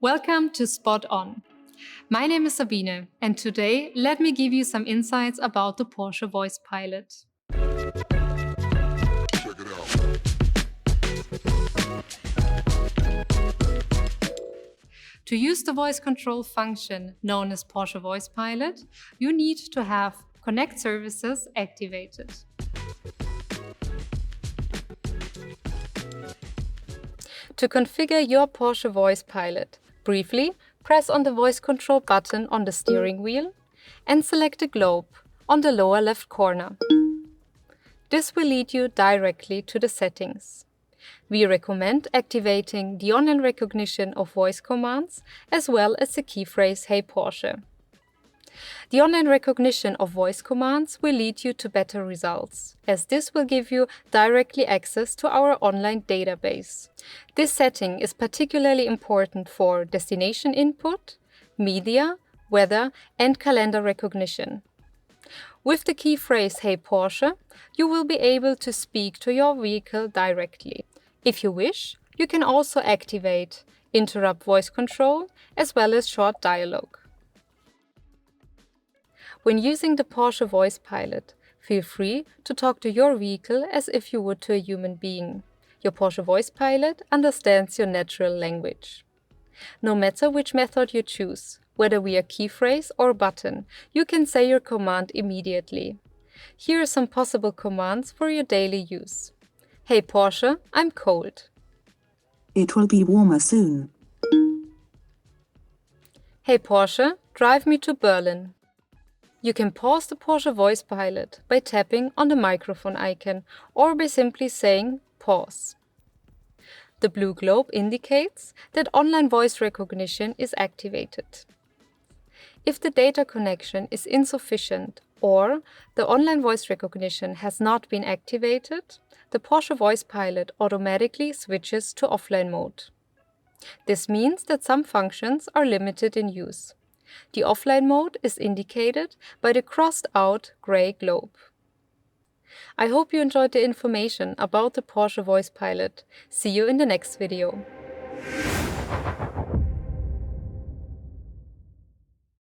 Welcome to Spot On. My name is Sabine, and today let me give you some insights about the Porsche Voice Pilot. Check it out. To use the voice control function known as Porsche Voice Pilot, you need to have Connect services activated. To configure your Porsche Voice Pilot, briefly press on the voice control button on the steering wheel and select the globe on the lower left corner. This will lead you directly to the settings. We recommend activating the online recognition of voice commands as well as the key phrase "Hey Porsche." The online recognition of voice commands will lead you to better results, as this will give you directly access to our online database. This setting is particularly important for destination input, media, weather, and calendar recognition. With the key phrase "Hey Porsche", you will be able to speak to your vehicle directly. If you wish, you can also activate interrupt voice control as well as short dialogue. When using the Porsche Voice Pilot, feel free to talk to your vehicle as if you would to a human being. Your Porsche Voice Pilot understands your natural language. No matter which method you choose, whether via key phrase or button, you can say your command immediately. Here are some possible commands for your daily use. Hey Porsche, I'm cold. It will be warmer soon. Hey Porsche, drive me to Berlin. You can pause the Porsche Voice Pilot by tapping on the microphone icon or by simply saying pause. The blue globe indicates that online voice recognition is activated. If the data connection is insufficient or the online voice recognition has not been activated, the Porsche Voice Pilot automatically switches to offline mode. This means that some functions are limited in use. The offline mode is indicated by the crossed-out gray globe. I hope you enjoyed the information about the Porsche Voice Pilot. See you in the next video.